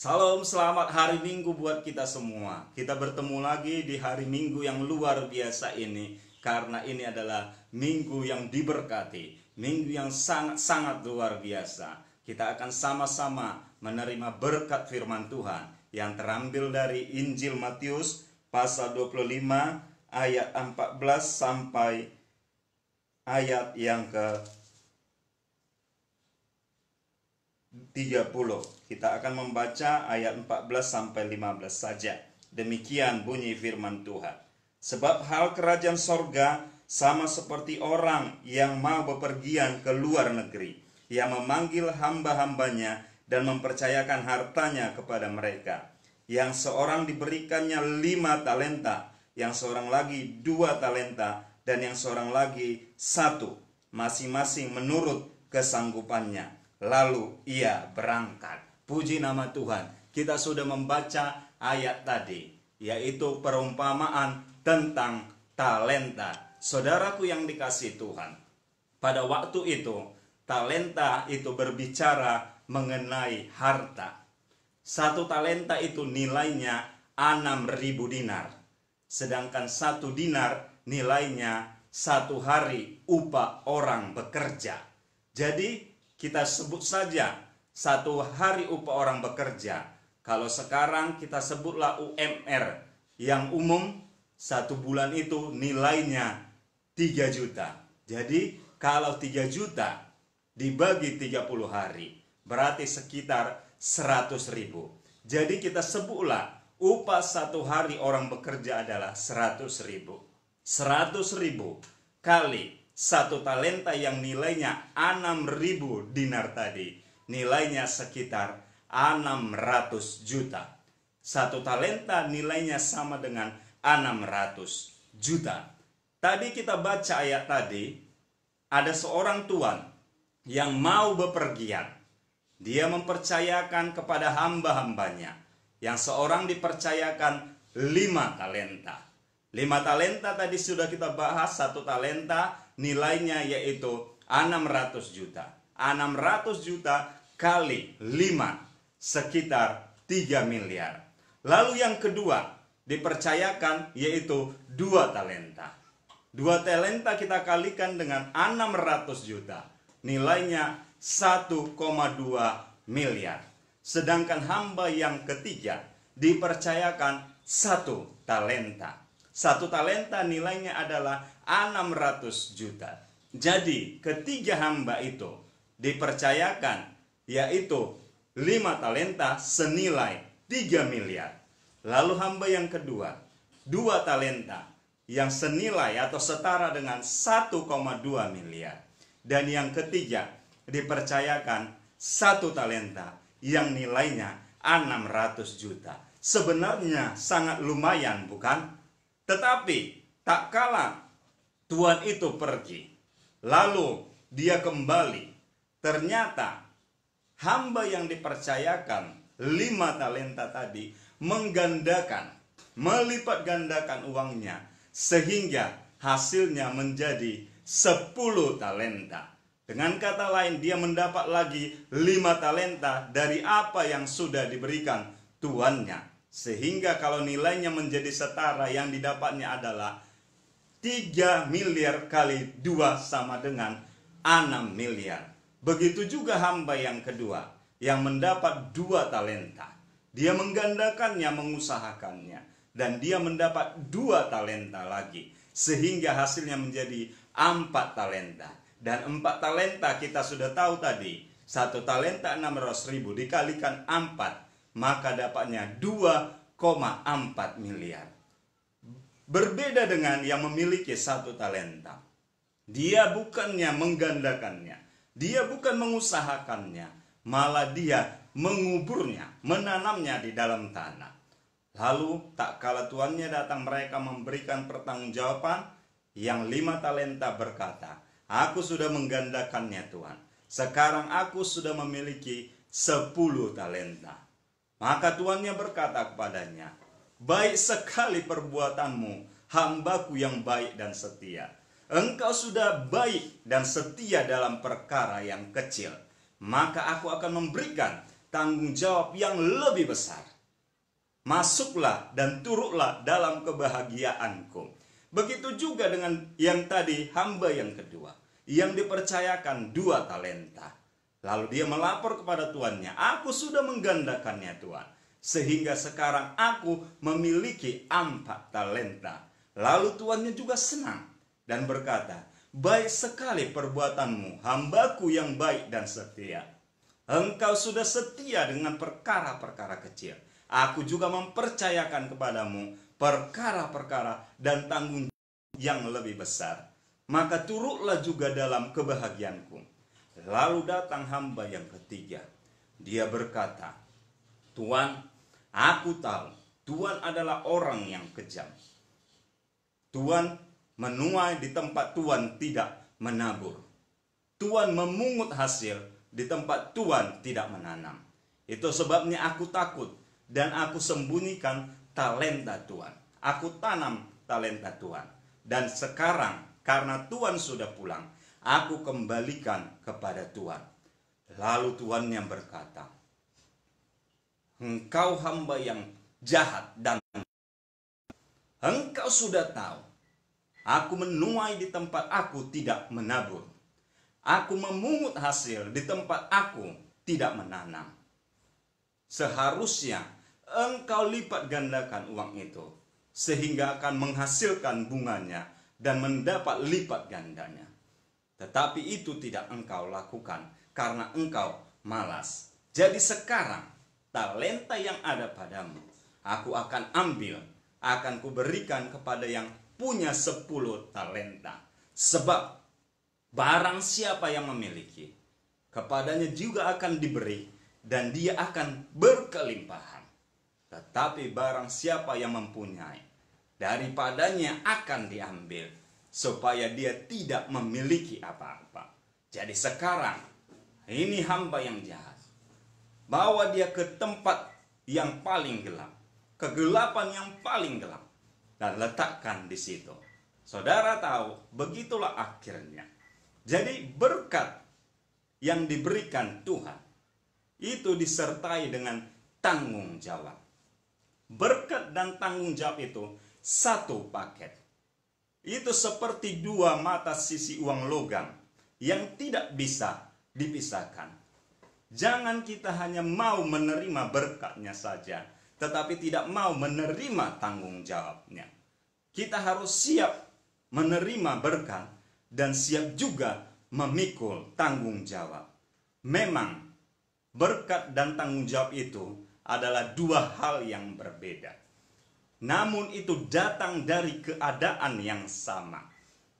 Salam, selamat hari Minggu buat kita semua. Kita bertemu lagi di hari Minggu yang luar biasa ini, karena ini adalah minggu yang diberkati, minggu yang sangat-sangat luar biasa. Kita akan sama-sama menerima berkat firman Tuhan yang terambil dari Injil Matius pasal 25 ayat 14 sampai ayat yang ke 30. Kita akan membaca ayat 14 sampai 15 saja. Demikian bunyi firman Tuhan. Sebab hal kerajaan sorga sama seperti orang yang mau bepergian ke luar negeri, yang memanggil hamba-hambanya dan mempercayakan hartanya kepada mereka. Yang seorang diberikannya 5 talenta, yang seorang lagi 2 talenta, dan yang seorang lagi 1, masing-masing menurut kesanggupannya. Lalu ia berangkat. Puji nama Tuhan. Kita sudah membaca ayat tadi, yaitu perumpamaan tentang talenta. Saudaraku yang dikasihi Tuhan, pada waktu itu talenta itu berbicara mengenai harta. 1 talenta itu nilainya 6.000 dinar. Sedangkan 1 dinar nilainya 1 hari upah orang bekerja. Jadi kita sebut saja 1 hari upah orang bekerja. Kalau sekarang kita sebutlah UMR yang umum, 1 bulan itu nilainya 3 juta. Jadi kalau 3 juta dibagi 30 hari, berarti sekitar 100.000. Jadi kita sebutlah upah 1 hari orang bekerja adalah 100.000. 100.000 kali 1 talenta yang nilainya 6.000 dinar tadi, nilainya sekitar 600 juta. 1 talenta nilainya sama dengan 600 juta. Tadi kita baca ayat tadi, ada seorang tuan yang mau bepergian. Dia mempercayakan kepada hamba-hambanya. Yang seorang dipercayakan 5 talenta. 5 talenta tadi sudah kita bahas. 1 talenta nilainya yaitu 600 juta. 600 juta kali 5 sekitar 3 miliar. Lalu yang kedua dipercayakan yaitu 2 talenta. 2 talenta kita kalikan dengan 600 juta. Nilainya 1,2 miliar. Sedangkan hamba yang ketiga dipercayakan 1 talenta. 1 talenta nilainya adalah 600 juta. Jadi ketiga hamba itu dipercayakan yaitu 5 talenta senilai 3 miliar. Lalu hamba yang kedua 2 talenta yang senilai atau setara dengan 1,2 miliar. Dan yang ketiga dipercayakan 1 talenta yang nilainya 600 juta. Sebenarnya sangat lumayan, bukan? Tetapi tak kalah tuan itu pergi, lalu dia kembali. Ternyata hamba yang dipercayakan 5 talenta tadi menggandakan, melipat gandakan uangnya, sehingga hasilnya menjadi 10 talenta. Dengan kata lain, dia mendapat lagi 5 talenta dari apa yang sudah diberikan tuannya. Sehingga kalau nilainya menjadi setara, yang didapatnya adalah 3 miliar kali 2 sama dengan 6 miliar. Begitu juga hamba yang kedua yang mendapat 2 talenta. Dia menggandakannya, mengusahakannya. Dan dia mendapat 2 talenta lagi. Sehingga hasilnya menjadi 4 talenta. Dan 4 talenta kita sudah tahu tadi. 1 talenta 600.000 dikalikan 4. Maka dapatnya 2,4 miliar. Berbeda dengan yang memiliki 1 talenta. Dia bukannya menggandakannya. Dia bukan mengusahakannya. Malah dia menguburnya, menanamnya di dalam tanah. Lalu tak kala tuannya datang, mereka memberikan pertanggungjawaban. Yang 5 talenta berkata, "Aku sudah menggandakannya Tuan. Sekarang aku sudah memiliki 10 talenta." Maka tuannya berkata kepadanya, "Baik sekali perbuatanmu, hambaku yang baik dan setia. Engkau sudah baik dan setia dalam perkara yang kecil. Maka aku akan memberikan tanggung jawab yang lebih besar. Masuklah dan turutlah dalam kebahagiaanku. Begitu juga dengan yang tadi, hamba yang kedua, yang dipercayakan 2 talenta. Lalu dia melapor kepada tuannya, aku sudah menggandakannya Tuan, sehingga sekarang aku memiliki 4 talenta. Lalu tuannya juga senang dan berkata, baik sekali perbuatanmu, hambaku yang baik dan setia. Engkau sudah setia dengan perkara-perkara kecil. Aku juga mempercayakan kepadamu perkara-perkara dan tanggung jawab yang lebih besar. Maka turutlah juga dalam kebahagiaanku. Lalu datang hamba yang ketiga. Dia berkata, Tuan, aku tahu Tuan adalah orang yang kejam. Tuan menuai di tempat Tuan tidak menabur. Tuan memungut hasil di tempat Tuan tidak menanam. Itu sebabnya aku takut dan aku sembunyikan talenta Tuan. Aku tanam talenta Tuan. Dan sekarang karena Tuan sudah pulang, aku kembalikan kepada Tuan. Lalu tuannya berkata, engkau hamba yang jahat dan engkau sudah tahu, aku menuai di tempat aku tidak menabur. Aku memungut hasil di tempat aku tidak menanam. Seharusnya engkau lipat gandakan uang itu, sehingga akan menghasilkan bunganya dan mendapat lipat gandanya. Tetapi itu tidak engkau lakukan karena engkau malas. Jadi sekarang talenta yang ada padamu, aku akan ambil, akan kuberikan kepada yang punya 10 talenta. Sebab barang siapa yang memiliki, kepadanya juga akan diberi, dan dia akan berkelimpahan. Tetapi barang siapa yang mempunyai, daripadanya akan diambil, supaya dia tidak memiliki apa-apa. Jadi sekarang, ini hamba yang jahat. Bawa dia ke tempat yang paling gelap, kegelapan yang paling gelap, dan letakkan di situ. Saudara tahu, begitulah akhirnya. Jadi berkat yang diberikan Tuhan, itu disertai dengan tanggung jawab. Berkat dan tanggung jawab itu satu paket. Itu seperti 2 mata sisi uang logam yang tidak bisa dipisahkan. Jangan kita hanya mau menerima berkatnya saja, tetapi tidak mau menerima tanggung jawabnya. Kita harus siap menerima berkat dan siap juga memikul tanggung jawab. Memang berkat dan tanggung jawab itu adalah 2 hal yang berbeda. Namun itu datang dari keadaan yang sama.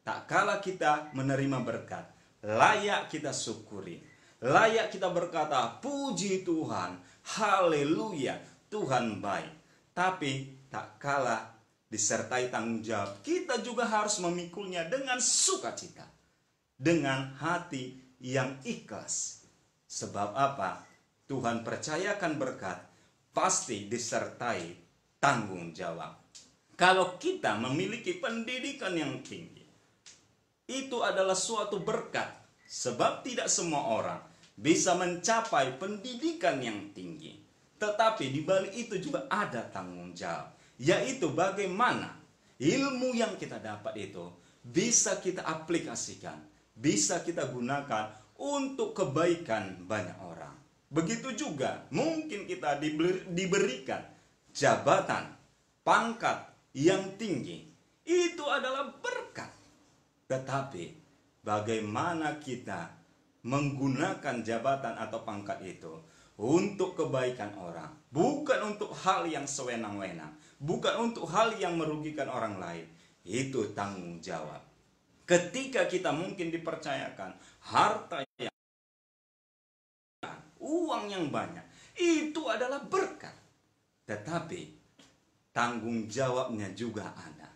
Tak kala kita menerima berkat, layak kita syukuri. Layak kita berkata, puji Tuhan, haleluya, Tuhan baik. Tapi tak kala disertai tanggung jawab, kita juga harus memikulnya dengan sukacita, dengan hati yang ikhlas. Sebab apa? Tuhan percayakan berkat pasti disertai tanggung jawab. Kalau kita memiliki pendidikan yang tinggi, itu adalah suatu berkat. Sebab tidak semua orang bisa mencapai pendidikan yang tinggi. Tetapi di balik itu juga ada tanggung jawab, yaitu bagaimana ilmu yang kita dapat itu bisa kita aplikasikan, bisa kita gunakan untuk kebaikan banyak orang. Begitu juga mungkin kita diberikan jabatan, pangkat yang tinggi. Itu adalah berkat. Tetapi bagaimana kita menggunakan jabatan atau pangkat itu untuk kebaikan orang, bukan untuk hal yang sewenang-wenang, bukan untuk hal yang merugikan orang lain. Itu tanggung jawab. Ketika kita mungkin dipercayakan harta yang, uang yang banyak, itu adalah berkat. Tetapi tanggung jawabnya juga ada.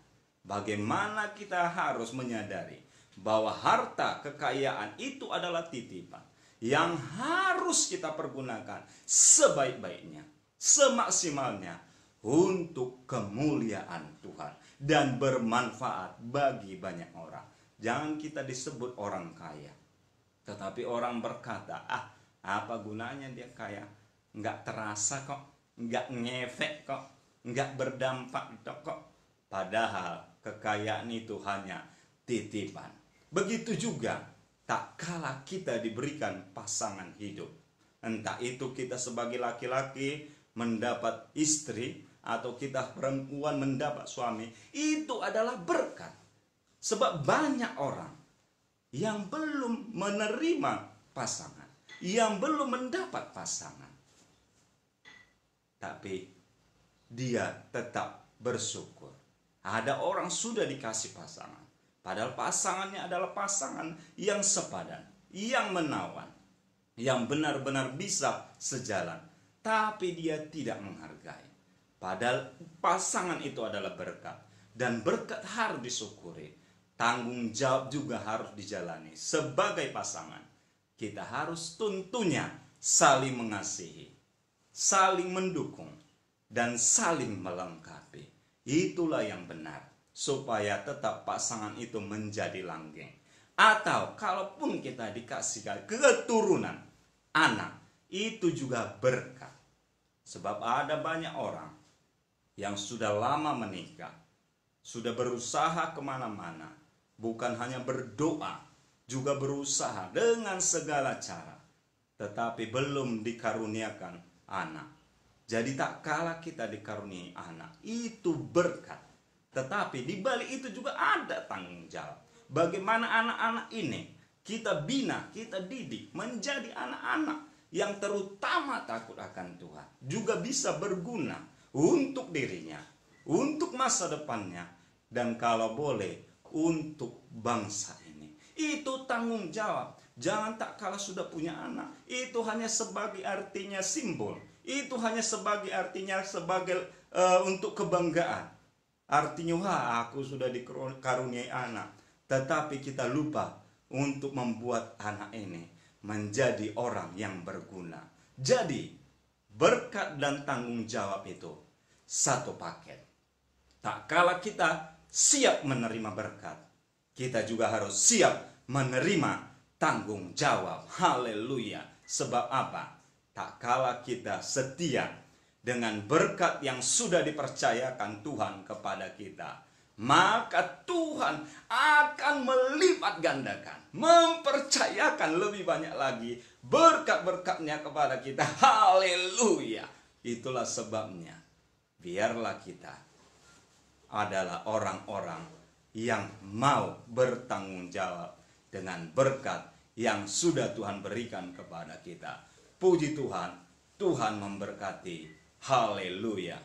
Bagaimana kita harus menyadari bahwa harta kekayaan itu adalah titipan yang harus kita pergunakan sebaik-baiknya, semaksimalnya untuk kemuliaan Tuhan dan bermanfaat bagi banyak orang. Jangan kita disebut orang kaya, tetapi orang berkata, apa gunanya dia kaya? nggak terasa kok, nggak ngefek kok, nggak berdampak kok. Padahal kekayaan itu hanya titipan. Begitu juga tak kala kita diberikan pasangan hidup. Entah itu kita sebagai laki-laki mendapat istri atau kita perempuan mendapat suami, itu adalah berkat. Sebab banyak orang yang belum menerima pasangan, yang belum mendapat pasangan, tapi dia tetap bersyukur. Ada orang sudah dikasih pasangan, padahal pasangannya adalah pasangan yang sepadan, yang menawan, yang benar-benar bisa sejalan, tapi dia tidak menghargai. Padahal pasangan itu adalah berkat, dan berkat harus disyukuri. Tanggung jawab juga harus dijalani. Sebagai pasangan, kita harus tentunya saling mengasihi, saling mendukung, dan saling melengkapi. Itulah yang benar, supaya tetap pasangan itu menjadi langgeng. Atau kalaupun kita dikasih keturunan, anak, itu juga berkat. Sebab ada banyak orang yang sudah lama menikah, sudah berusaha kemana-mana, bukan hanya berdoa, juga berusaha dengan segala cara, tetapi belum dikaruniakan anak. Jadi tak kalah kita dikaruniai anak, itu berkat. Tetapi di balik itu juga ada tanggung jawab. Bagaimana anak-anak ini kita bina, kita didik menjadi anak-anak yang terutama takut akan Tuhan, juga bisa berguna untuk dirinya, untuk masa depannya, dan kalau boleh untuk bangsa ini. Itu tanggung jawab. Jangan tak kalah sudah punya anak, itu hanya sebagai artinya simbol, itu hanya sebagai artinya sebagai untuk kebanggaan. Artinya, wah, aku sudah dikaruniai anak. Tetapi kita lupa untuk membuat anak ini menjadi orang yang berguna. Jadi berkat dan tanggung jawab itu satu paket. Tak kala kita siap menerima berkat, kita juga harus siap menerima tanggung jawab. Haleluya. Sebab apa? Tak kala kita setia dengan berkat yang sudah dipercayakan Tuhan kepada kita, maka Tuhan akan melipat gandakan, mempercayakan lebih banyak lagi berkat-berkatnya kepada kita. Haleluya. Itulah sebabnya biarlah kita adalah orang-orang yang mau bertanggung jawab dengan berkat yang sudah Tuhan berikan kepada kita. Puji Tuhan, Tuhan memberkati. Haleluya.